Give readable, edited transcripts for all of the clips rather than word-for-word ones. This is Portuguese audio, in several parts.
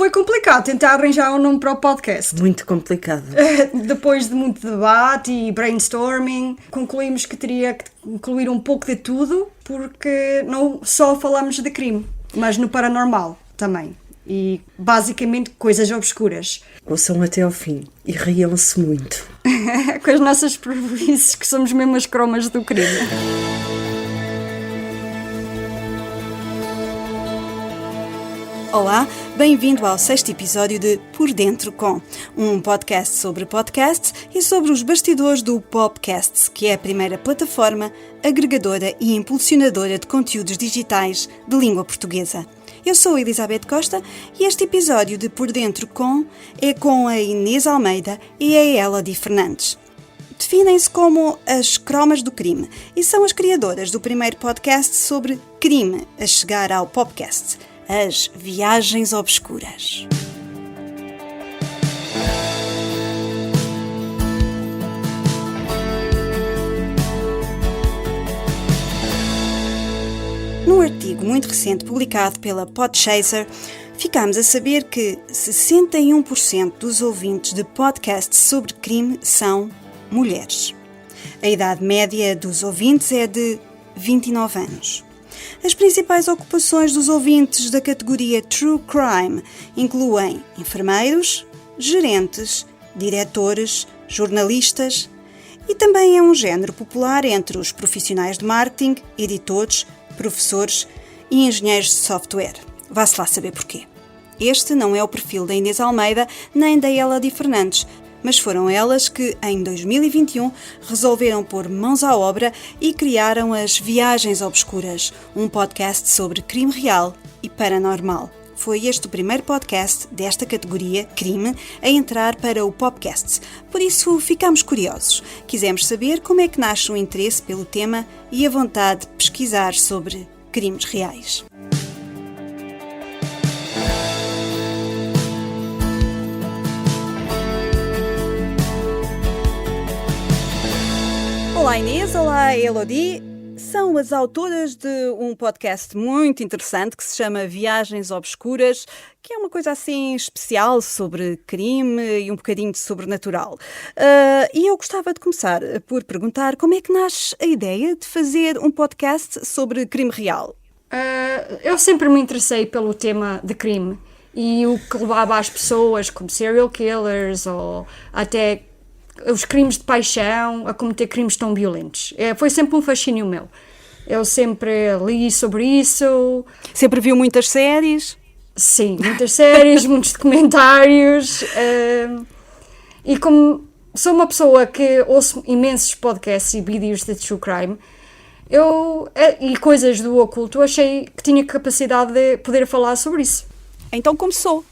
Foi complicado tentar arranjar um nome para o podcast. Muito complicado. Depois de muito debate e brainstorming, concluímos que teria que incluir um pouco de tudo, porque não só falamos de crime, mas no paranormal também. E basicamente coisas obscuras. Ouçam até ao fim e riam-se muito. Com as nossas prejuízos, que somos mesmo as cromas do crime. Olá, bem-vindo ao 6º episódio de Por Dentro Com, um podcast sobre podcasts e sobre os bastidores do Popcasts, que é a primeira plataforma agregadora e impulsionadora de conteúdos digitais de língua portuguesa. Eu sou a Elizabeth Costa e este episódio de Por Dentro Com é com a Inês Almeida e a Elodie Fernandes. Definem-se como as cromas do crime e são as criadoras do primeiro podcast sobre crime a chegar ao Popcast. As Viagens Obscuras. Num artigo muito recente publicado pela Podchaser, ficámos a saber que 61% dos ouvintes de podcasts sobre crime são mulheres. A idade média dos ouvintes é de 29 anos. As principais ocupações dos ouvintes da categoria True Crime incluem enfermeiros, gerentes, diretores, jornalistas e também é um género popular entre os profissionais de marketing, editores, professores e engenheiros de software. Vá-se lá saber porquê. Este não é o perfil da Inês Almeida nem da Elodie Fernandes, mas foram elas que, em 2021, resolveram pôr mãos à obra e criaram as Viagens Obscuras, um podcast sobre crime real e paranormal. Foi este o primeiro podcast desta categoria, crime, a entrar para o Popcast. Por isso, ficámos curiosos. Quisemos saber como é que nasce o interesse pelo tema e a vontade de pesquisar sobre crimes reais. Olá Inês, olá Elodie, são as autoras de um podcast muito interessante que se chama Viagens Obscuras, que é uma coisa assim especial sobre crime e um bocadinho de sobrenatural. E eu gostava de começar por perguntar como é que nasce a ideia de fazer um podcast sobre crime real? Eu sempre me interessei pelo tema de crime e o que levava as pessoas, como serial killers ou até os crimes de paixão, a cometer crimes tão violentos. Foi sempre um fascínio meu. Eu sempre li sobre isso. Sempre viu muitas séries? Sim, muitas séries, muitos documentários. E como sou uma pessoa que ouço imensos podcasts e vídeos de true crime, e coisas do oculto, achei que tinha capacidade de poder falar sobre isso. Então começou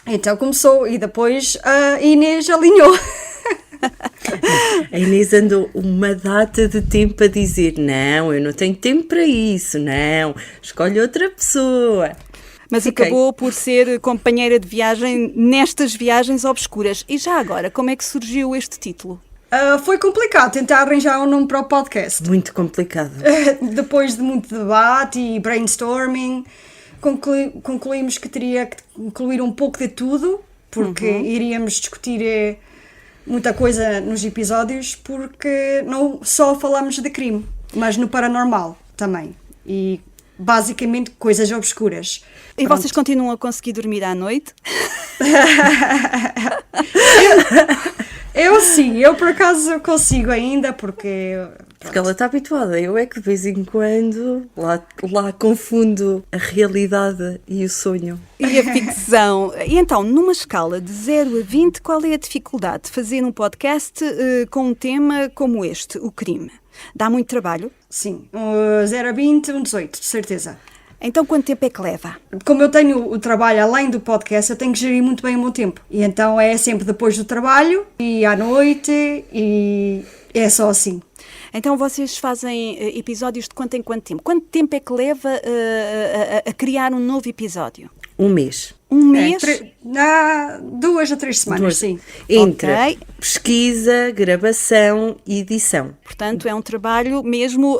E depois a Inês alinhou. A Inês andou uma data de tempo a dizer: não, eu não tenho tempo para isso, não, escolhe outra pessoa. Mas acabou por ser companheira de viagem nestas Viagens Obscuras. E já agora, como é que surgiu este título? Foi complicado tentar arranjar um nome para o podcast. Muito complicado. Depois de muito debate e brainstorming, concluímos que teria que incluir um pouco de tudo, porque iríamos discutir muita coisa nos episódios, porque não só falamos de crime, mas no paranormal também. E basicamente coisas obscuras. E pronto. Vocês continuam a conseguir dormir à noite? eu por acaso consigo ainda, porque ela está habituada. Eu é que de vez em quando lá confundo a realidade e o sonho. E a ficção. E então, numa escala de 0 a 20, qual é a dificuldade de fazer um podcast com um tema como este, o crime? Dá muito trabalho? Sim, 0 a 20, 18, de certeza. Então quanto tempo é que leva? Como eu tenho o trabalho além do podcast, eu tenho que gerir muito bem o meu tempo. E então é sempre depois do trabalho e à noite e é só assim. Então vocês fazem episódios de quanto em quanto tempo? Quanto tempo é que leva a criar um novo episódio? Um mês. Um mês? 2 a 3 semanas, sim. Entre pesquisa, gravação e edição. Portanto, é um trabalho mesmo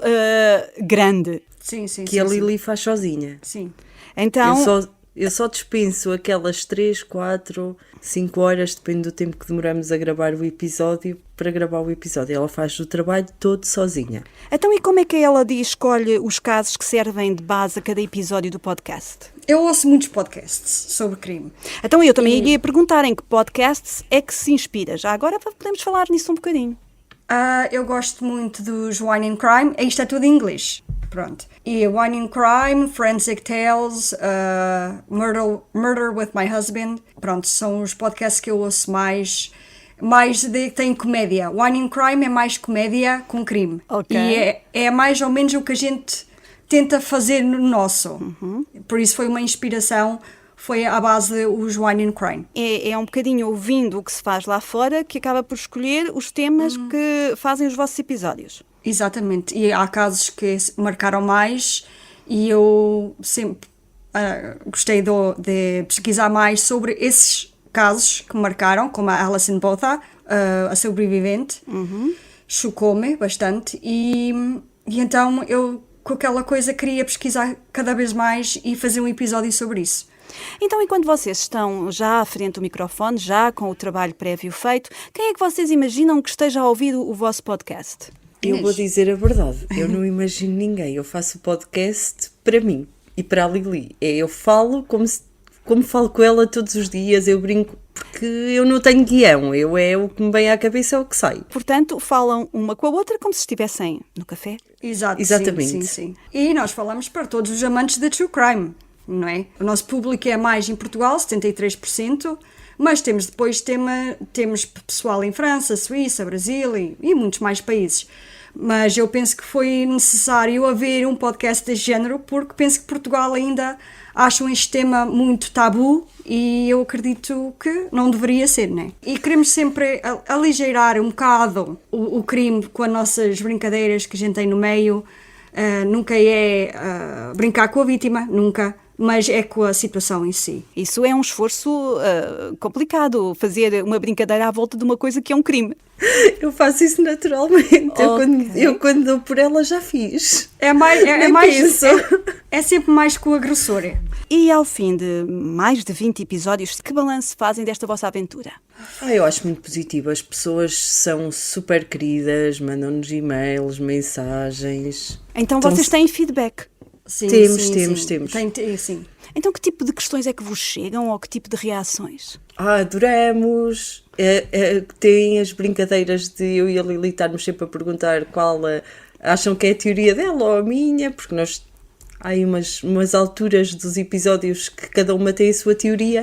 grande. Sim, sim, que a Lili faz sozinha. Sim. Então, eu só Eu só dispenso aquelas 3, 4, 5 horas, depende do tempo que demoramos a gravar o episódio, para gravar o episódio. Ela faz o trabalho todo sozinha. Então, e como é que ela escolhe os casos que servem de base a cada episódio do podcast? Eu ouço muitos podcasts sobre crime. Então, eu também iria perguntar em que podcasts é que se inspira. Já agora podemos falar nisso um bocadinho. Eu gosto muito dos Wine and Crime. Isto é tudo em inglês. Pronto. E Wine and Crime, Forensic Tales, Murder with My Husband. Pronto, são os podcasts que eu ouço mais tem comédia. Wine and Crime é mais comédia com crime. Ok. E é mais ou menos o que a gente tenta fazer no nosso. Por isso foi uma inspiração, foi à base dos Wine and Crime. É um bocadinho ouvindo o que se faz lá fora que acaba por escolher os temas que fazem os vossos episódios. Exatamente. E há casos que marcaram mais e eu sempre gostei de pesquisar mais sobre esses casos que marcaram, como a Alison Botha, a sobrevivente. Chocou-me bastante e então eu com aquela coisa queria pesquisar cada vez mais e fazer um episódio sobre isso. Então, enquanto vocês estão já à frente do microfone, já com o trabalho prévio feito, quem é que vocês imaginam que esteja a ouvir o vosso podcast? Eu vou dizer a verdade, eu não imagino ninguém, eu faço o podcast para mim e para a Lili. Eu falo como falo com ela todos os dias, eu brinco, porque eu não tenho guião, o que me vem à cabeça é o que sai. Portanto, falam uma com a outra como se estivessem no café? Exato, Exatamente. Sim. E nós falamos para todos os amantes de True Crime, não é? O nosso público é mais em Portugal, 73%, mas temos pessoal em França, Suíça, Brasil e muitos mais países. Mas eu penso que foi necessário haver um podcast deste género porque penso que Portugal ainda acha este tema muito tabu e eu acredito que não deveria ser, né? E queremos sempre aligeirar um bocado o crime com as nossas brincadeiras que a gente tem no meio. Nunca é brincar com a vítima, nunca, mas é com a situação em si. Isso é um esforço complicado, fazer uma brincadeira à volta de uma coisa que é um crime. Eu faço isso naturalmente. Okay. Eu quando dou por ela já fiz. É sempre mais com o agressor. E ao fim de mais de 20 episódios, que balanço fazem desta vossa aventura? Eu acho muito positivo. As pessoas são super queridas, mandam-nos e-mails, mensagens. Então vocês têm feedback? Sim, Temos. Sim. Então que tipo de questões é que vos chegam ou que tipo de reações? Adoramos. Tem as brincadeiras de eu e a Lili estarmos sempre a perguntar qual acham que é a teoria dela ou a minha, porque nós há aí umas alturas dos episódios que cada uma tem a sua teoria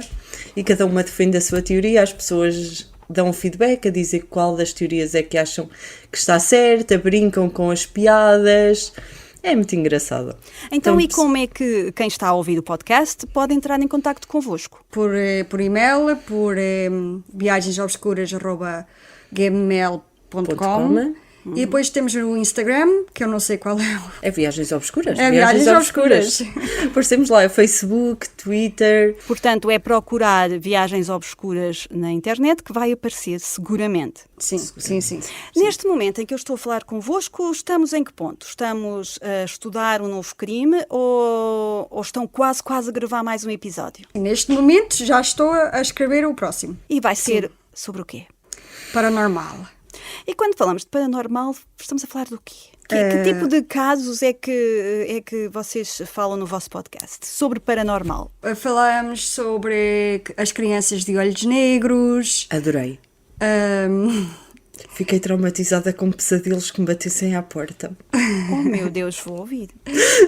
e cada uma defende a sua teoria. As pessoas dão feedback a dizer qual das teorias é que acham que está certa, brincam com as piadas. É muito engraçado. Então, e como é que quem está a ouvir o podcast pode entrar em contacto convosco? Por e-mail, por viagensobscuras@gmail.com. E depois temos o Instagram, que eu não sei qual é. É Viagens Obscuras. É Viagens Obscuras. Aparecemos lá, é Facebook, Twitter. Portanto, é procurar Viagens Obscuras na internet que vai aparecer seguramente. Sim. Neste momento em que eu estou a falar convosco, estamos em que ponto? Estamos a estudar um novo crime ou estão quase a gravar mais um episódio? Neste momento já estou a escrever o próximo. E vai ser sobre o quê? Paranormal. E quando falamos de paranormal, estamos a falar do quê? Que tipo de casos é que vocês falam no vosso podcast sobre paranormal? Falamos sobre as crianças de olhos negros. Adorei. Fiquei traumatizada com pesadelos que me batessem à porta. Oh meu Deus, vou ouvir.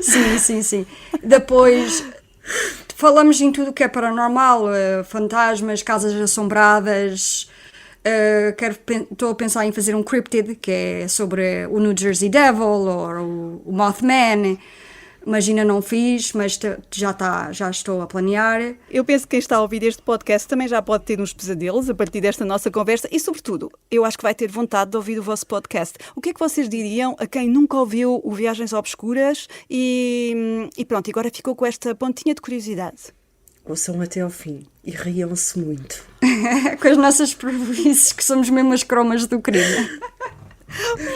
Sim. Depois falamos em tudo o que é paranormal, fantasmas, casas assombradas. Estou a pensar em fazer um cryptid, que é sobre o New Jersey Devil ou o Mothman, mas ainda não fiz, mas já estou a planear. Eu penso que quem está a ouvir este podcast também já pode ter uns pesadelos a partir desta nossa conversa e, sobretudo, eu acho que vai ter vontade de ouvir o vosso podcast. O que é que vocês diriam a quem nunca ouviu o Viagens Obscuras e pronto, agora ficou com esta pontinha de curiosidade? Ouçam até ao fim e riam-se muito. Com as nossas prejuízos, que somos mesmo as cromas do crime.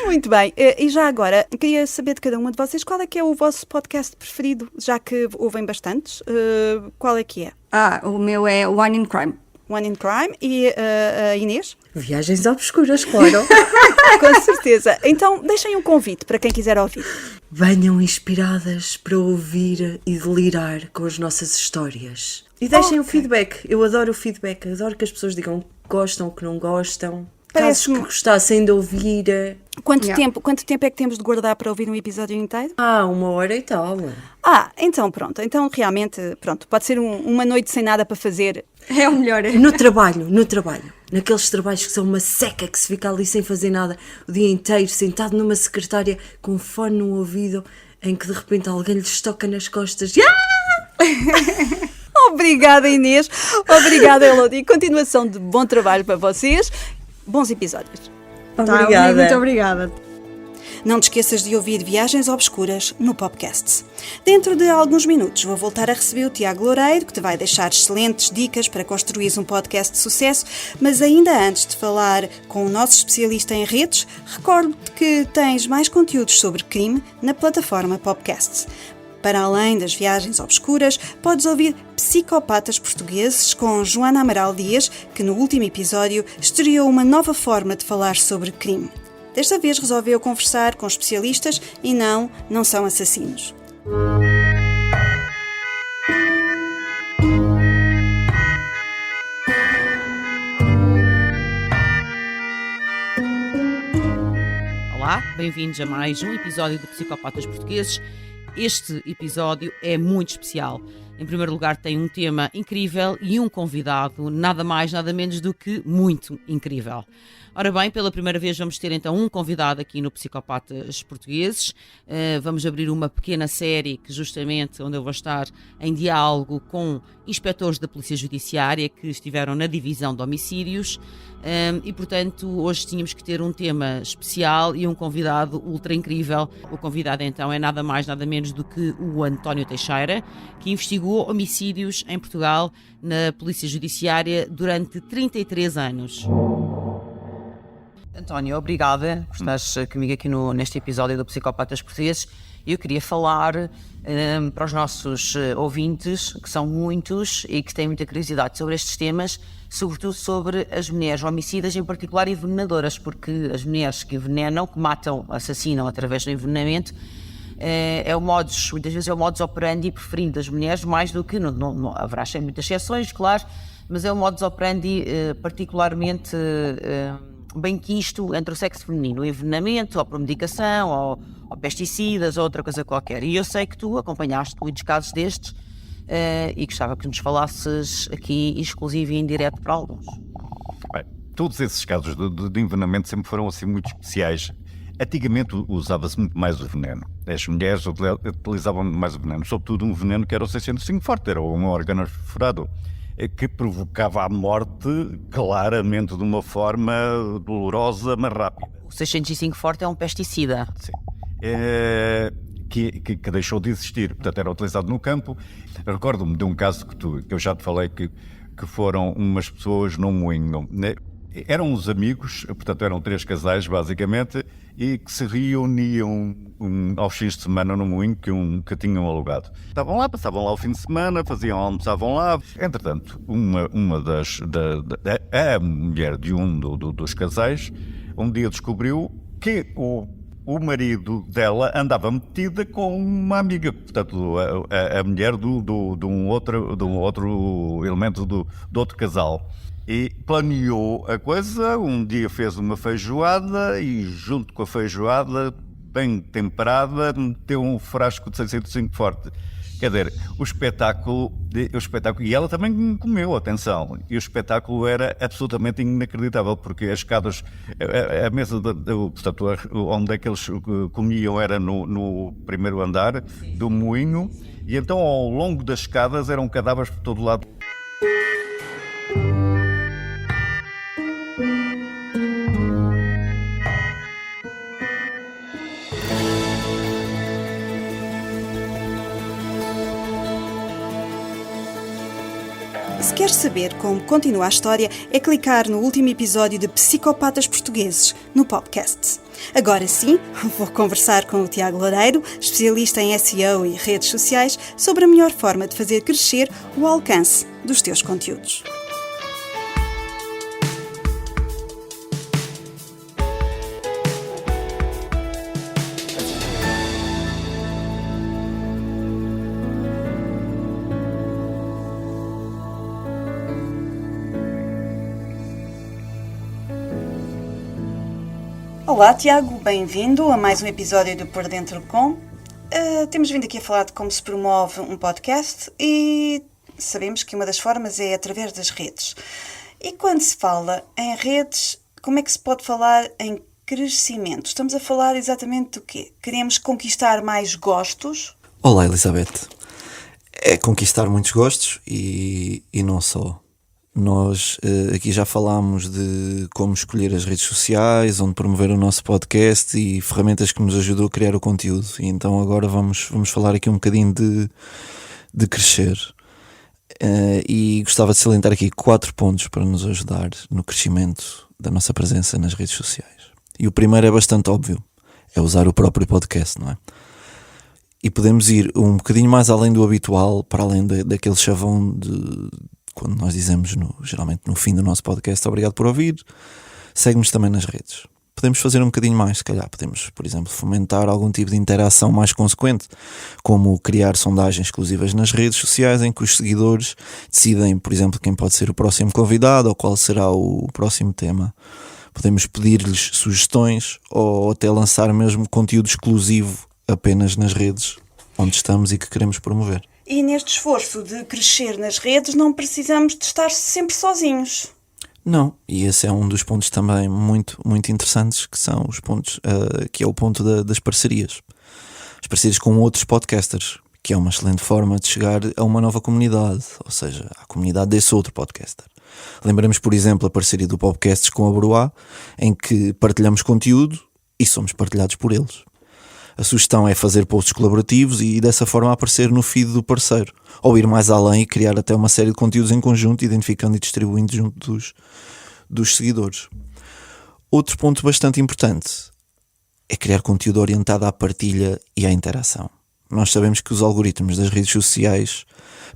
Muito bem. E já agora, queria saber de cada uma de vocês qual é que é o vosso podcast preferido, já que ouvem bastantes. Qual é que é? O meu é Wine and Crime. One in Crime. E a Inês? Viagens obscuras, claro. Com certeza. Então, deixem um convite para quem quiser ouvir. Venham inspiradas para ouvir e delirar com as nossas histórias. E deixem o feedback. Eu adoro o feedback. Adoro que as pessoas digam que gostam, que não gostam. Casos que gostassem de ouvir. Quanto tempo é que temos de guardar para ouvir um episódio inteiro? 1h e tal. Então pronto. Então realmente, pronto, pode ser uma noite sem nada para fazer. É o melhor. No trabalho. Naqueles trabalhos que são uma seca, que se fica ali sem fazer nada o dia inteiro, sentado numa secretária com um fone no ouvido, em que de repente alguém lhes toca nas costas. Obrigada, Inês. Obrigada, Elodie. Continuação de bom trabalho para vocês. Bons episódios. Obrigada. Muito obrigada. Não te esqueças de ouvir Viagens Obscuras no podcast. Dentro de alguns minutos vou voltar a receber o Tiago Loureiro, que te vai deixar excelentes dicas para construir um podcast de sucesso, mas ainda antes de falar com o nosso especialista em redes, recordo-te que tens mais conteúdos sobre crime na plataforma Podcasts. Para além das Viagens Obscuras, podes ouvir Psicopatas Portugueses com Joana Amaral Dias, que no último episódio estreou uma nova forma de falar sobre crime. Desta vez resolveu conversar com especialistas e não são assassinos. Olá, bem-vindos a mais um episódio de Psicopatas Portugueses. Este episódio é muito especial. Em primeiro lugar, tem um tema incrível e um convidado nada mais, nada menos do que muito incrível. Ora bem, pela primeira vez vamos ter então um convidado aqui no Psicopatas Portugueses. Vamos abrir uma pequena série que justamente onde eu vou estar em diálogo com inspectores da Polícia Judiciária que estiveram na divisão de homicídios e portanto hoje tínhamos que ter um tema especial e um convidado ultra incrível. O convidado então é nada mais nada menos do que o António Teixeira, que investigou homicídios em Portugal na Polícia Judiciária durante 33 anos. António, obrigada por estares comigo aqui neste episódio do Psicopatas Portugueses. Eu queria falar para os nossos ouvintes, que são muitos e que têm muita curiosidade sobre estes temas, sobretudo sobre as mulheres homicidas, em particular envenenadoras, porque as mulheres que envenenam, que matam, assassinam através do envenenamento, muitas vezes é o modus operandi preferido das mulheres, mais do que, não haverá sempre muitas exceções, claro, mas é o modus operandi particularmente bem quisto entre o sexo feminino, o envenenamento, ou por medicação, ou pesticidas, ou outra coisa qualquer. E eu sei que tu acompanhaste muitos casos destes e gostava que nos falasses aqui exclusivo e em direto para alguns. Bem, todos esses casos de envenenamento sempre foram assim muito especiais. Antigamente usava-se muito mais o veneno. As mulheres utilizavam mais o veneno, sobretudo um veneno que era o 605 forte, era um órgão furado, que provocava a morte claramente de uma forma dolorosa, mas rápida. O 605 forte é um pesticida. Sim. Que deixou de existir, portanto era utilizado no campo. Recordo-me de um caso que eu já te falei que foram umas pessoas num moinho, né? Eram uns amigos, portanto eram 3 casais basicamente, e que se reuniam aos fins de semana no moinho que tinham alugado. Estavam lá, passavam lá o fim de semana, almoçavam lá. Entretanto, a mulher de um dos casais um dia descobriu que o marido dela andava metida com uma amiga, portanto a mulher de um outro elemento do outro casal. E planeou a coisa, um dia fez uma feijoada e junto com a feijoada, bem temperada, meteu um frasco de 605 forte. Quer dizer, o espetáculo, e ela também comeu, atenção, e o espetáculo era absolutamente inacreditável, porque as escadas, a mesa, portanto, onde é que eles comiam era no primeiro andar do moinho, e então ao longo das escadas eram cadáveres por todo lado. Se queres saber como continua a história, é clicar no último episódio de Psicopatas Portugueses no podcast. Agora sim, vou conversar com o Tiago Loureiro, especialista em SEO e redes sociais, sobre a melhor forma de fazer crescer o alcance dos teus conteúdos. Olá Tiago, bem-vindo a mais um episódio do Por Dentro Com. Temos vindo aqui a falar de como se promove um podcast e sabemos que uma das formas é através das redes. E quando se fala em redes, como é que se pode falar em crescimento? Estamos a falar exatamente do quê? Queremos conquistar mais gostos? Olá Elizabeth, é conquistar muitos gostos e não só. Nós aqui já falámos de como escolher as redes sociais, onde promover o nosso podcast e ferramentas que nos ajudam a criar o conteúdo. E então agora vamos falar aqui um bocadinho de crescer. E gostava de salientar aqui 4 pontos para nos ajudar no crescimento da nossa presença nas redes sociais. E o primeiro é bastante óbvio, é usar o próprio podcast, não é? E podemos ir um bocadinho mais além do habitual, para além daquele chavão de... Quando nós dizemos, geralmente no fim do nosso podcast, obrigado por ouvir, segue-nos também nas redes. Podemos fazer um bocadinho mais, se calhar. Podemos, por exemplo, fomentar algum tipo de interação mais consequente, como criar sondagens exclusivas nas redes sociais em que os seguidores decidem, por exemplo, quem pode ser o próximo convidado ou qual será o próximo tema. Podemos pedir-lhes sugestões ou até lançar mesmo conteúdo exclusivo apenas nas redes onde estamos e que queremos promover. E neste esforço de crescer nas redes não precisamos de estar sempre sozinhos. Não, e esse é um dos pontos também muito, muito interessantes, que são os pontos, que é o ponto das parcerias. As parcerias com outros podcasters, que é uma excelente forma de chegar a uma nova comunidade, ou seja, à comunidade desse outro podcaster. Lembramos, por exemplo, a parceria do Podcasts com a Broá, em que partilhamos conteúdo e somos partilhados por eles. A sugestão é fazer posts colaborativos e dessa forma aparecer no feed do parceiro, ou ir mais além e criar até uma série de conteúdos em conjunto, identificando e distribuindo junto dos seguidores. Outro ponto bastante importante é criar conteúdo orientado à partilha e à interação. Nós sabemos que os algoritmos das redes sociais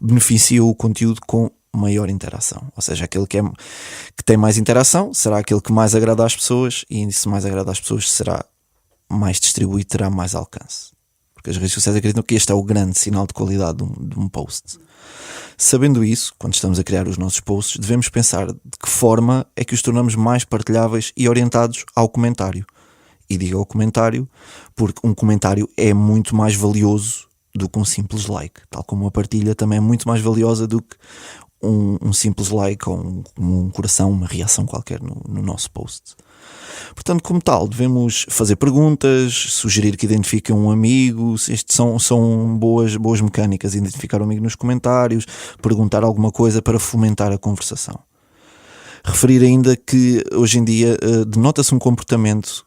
beneficiam o conteúdo com maior interação, ou seja, aquele que tem mais interação será aquele que mais agrada às pessoas, e se mais agrada às pessoas será mais distribuído, terá mais alcance. Porque as redes sociais acreditam que este é o grande sinal de qualidade de um post. Sabendo isso, quando estamos a criar os nossos posts, devemos pensar de que forma é que os tornamos mais partilháveis e orientados ao comentário. E digo ao comentário porque um comentário é muito mais valioso do que um simples like, tal como a partilha também é muito mais valiosa do que um simples like ou um coração, uma reação qualquer no nosso post. Portanto, como tal, devemos fazer perguntas, sugerir que identifiquem um amigo. Estes são boas mecânicas, identificar o amigo nos comentários, perguntar alguma coisa para fomentar a conversação. Referir ainda que hoje em dia denota-se um comportamento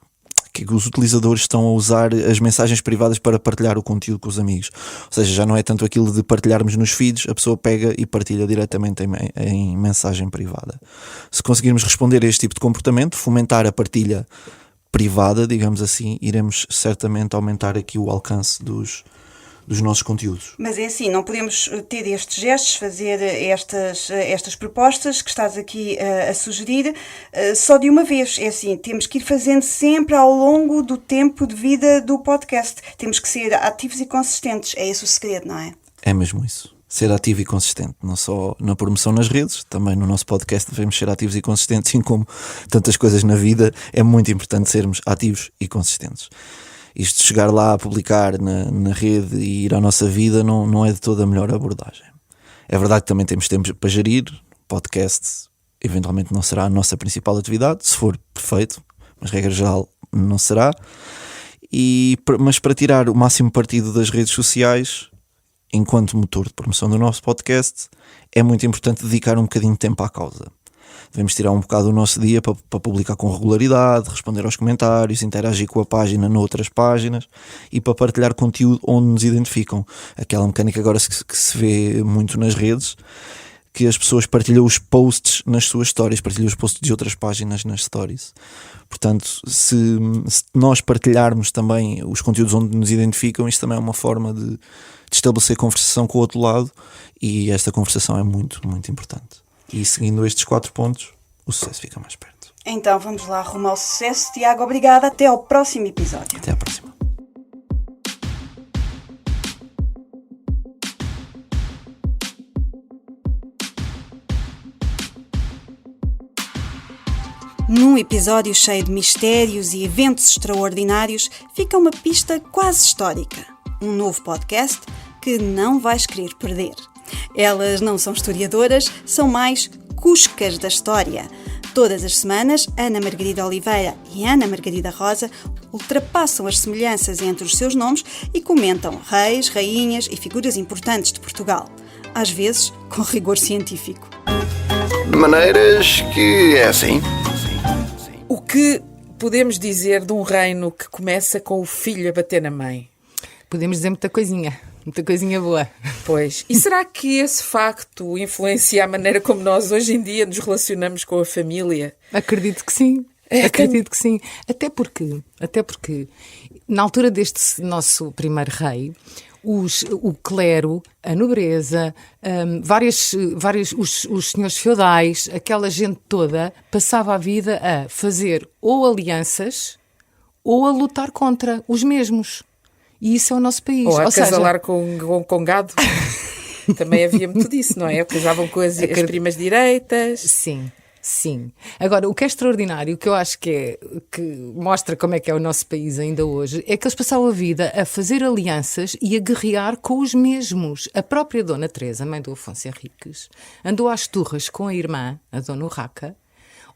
que os utilizadores estão a usar as mensagens privadas para partilhar o conteúdo com os amigos. Ou seja, já não é tanto aquilo de partilharmos nos feeds, a pessoa pega e partilha diretamente em mensagem privada. Se conseguirmos responder a este tipo de comportamento, fomentar a partilha privada, digamos assim, iremos certamente aumentar aqui o alcance dos nossos conteúdos. Mas é assim, não podemos ter estes gestos, fazer estas propostas que estás aqui a sugerir só de uma vez. É assim, temos que ir fazendo sempre ao longo do tempo de vida do podcast. Temos que ser ativos e consistentes. É esse o segredo, não é? É mesmo isso. Ser ativo e consistente, não só na promoção nas redes, também no nosso podcast devemos ser ativos e consistentes, assim como tantas coisas na vida, é muito importante sermos ativos e consistentes. Isto de chegar lá a publicar na rede e ir à nossa vida não é de toda a melhor abordagem. É verdade que também temos tempo para gerir, podcast eventualmente não será a nossa principal atividade, se for perfeito, mas regra geral não será. Mas para tirar o máximo partido das redes sociais, enquanto motor de promoção do nosso podcast, é muito importante dedicar um bocadinho de tempo à causa. Devemos tirar um bocado do nosso dia para publicar com regularidade, responder aos comentários, interagir com a página noutras páginas e para partilhar conteúdo onde nos identificam. Aquela mecânica agora que se vê muito nas redes, que as pessoas partilham os posts nas suas stories, partilham os posts de outras páginas nas stories. Portanto, se nós partilharmos também os conteúdos onde nos identificam, isto também é uma forma de estabelecer conversação com o outro lado, e esta conversação é muito, muito importante. E seguindo estes 4 pontos, o sucesso fica mais perto. Então vamos lá rumo ao sucesso. Tiago, obrigada. Até ao próximo episódio. Até à próxima. Num episódio cheio de mistérios e eventos extraordinários, fica uma pista quase histórica. Um novo podcast que não vais querer perder. Elas não são historiadoras, são mais cuscas da história. Todas as semanas, Ana Margarida Oliveira e Ana Margarida Rosa ultrapassam as semelhanças entre os seus nomes e comentam reis, rainhas e figuras importantes de Portugal. Às vezes, com rigor científico. De maneiras que é assim. O que podemos dizer de um reino que começa com o filho a bater na mãe? Podemos dizer muita coisinha boa. Pois. E será que esse facto influencia a maneira como nós hoje em dia nos relacionamos com a família? Acredito que sim. Acredito que sim. Até porque, na altura deste nosso primeiro rei, o clero, a nobreza, os senhores feudais, aquela gente toda, passava a vida a fazer ou alianças ou a lutar contra os mesmos. E isso é o nosso país. Ou a casalar com gado. Também havia muito disso, não é? Casavam com as primas direitas. Sim. Agora, o que é extraordinário, o que eu acho que mostra como é que é o nosso país ainda hoje, é que eles passavam a vida a fazer alianças e a guerrear com os mesmos. A própria Dona Teresa, mãe do Afonso Henriques, andou às turras com a irmã, a Dona Urraca.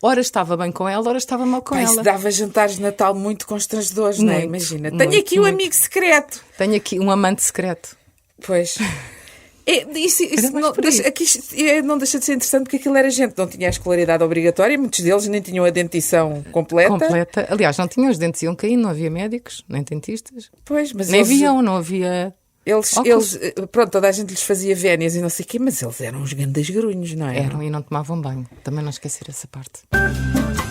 Ora estava bem com ela, ora estava mal com ela. Isso dava jantares de Natal muito constrangedores, não é? Imagina. Tenho aqui um amigo secreto. Tenho aqui um amante secreto. Pois. Isso não deixa de ser interessante, porque aquilo era gente, não tinha a escolaridade obrigatória, muitos deles nem tinham a dentição completa. Aliás, não tinham, os dentes iam caindo, não havia médicos, nem dentistas. Pois, mas nem não havia... Eles, pronto, toda a gente lhes fazia vénias e não sei o quê, mas eles eram uns grandes grunhos, não é? Eram e não tomavam banho. Também não esquecer essa parte.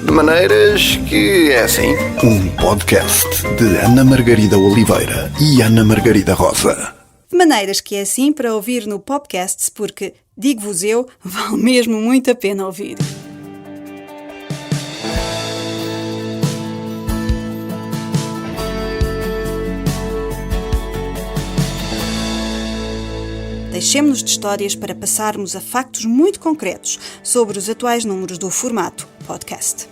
De maneiras que é assim. Um podcast de Ana Margarida Oliveira e Ana Margarida Rosa. De maneiras que é assim para ouvir no podcast, porque, digo-vos eu, vale mesmo muito a pena ouvir. Deixemo-nos de histórias para passarmos a factos muito concretos sobre os atuais números do formato podcast.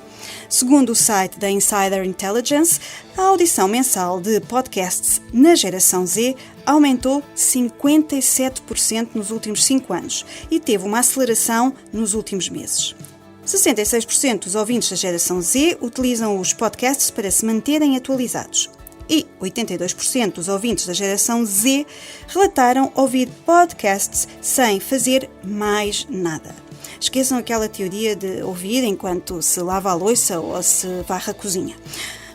Segundo o site da Insider Intelligence, a audição mensal de podcasts na geração Z aumentou 57% nos últimos 5 anos e teve uma aceleração nos últimos meses. 66% dos ouvintes da geração Z utilizam os podcasts para se manterem atualizados. E 82% dos ouvintes da geração Z relataram ouvir podcasts sem fazer mais nada. Esqueçam aquela teoria de ouvir enquanto se lava a louça ou se varre a cozinha.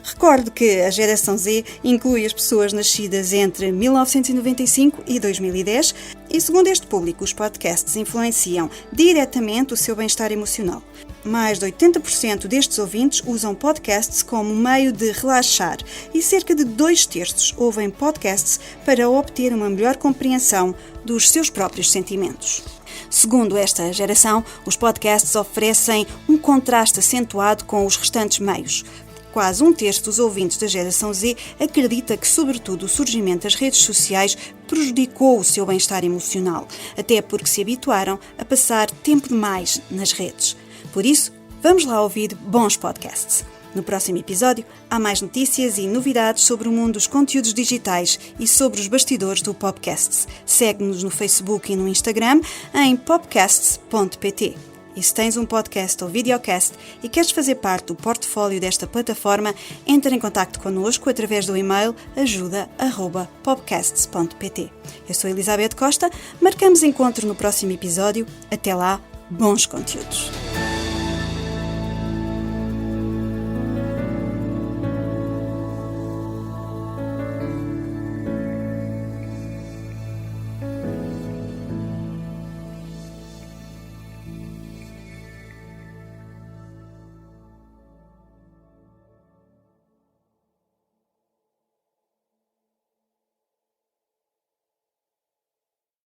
Recordo que a geração Z inclui as pessoas nascidas entre 1995 e 2010 e, segundo este público, os podcasts influenciam diretamente o seu bem-estar emocional. Mais de 80% destes ouvintes usam podcasts como meio de relaxar e cerca de 2/3 ouvem podcasts para obter uma melhor compreensão dos seus próprios sentimentos. Segundo esta geração, os podcasts oferecem um contraste acentuado com os restantes meios. Quase 1/3 dos ouvintes da geração Z acredita que, sobretudo, o surgimento das redes sociais prejudicou o seu bem-estar emocional, até porque se habituaram a passar tempo demais nas redes. Por isso, vamos lá ouvir bons podcasts. No próximo episódio, há mais notícias e novidades sobre o mundo dos conteúdos digitais e sobre os bastidores do podcast. Segue-nos no Facebook e no Instagram em popcasts.pt. E se tens um podcast ou videocast e queres fazer parte do portfólio desta plataforma, entre em contacto connosco através do e-mail ajuda@popcasts.pt. Eu sou Elizabeth Costa, marcamos encontro no próximo episódio. Até lá, bons conteúdos!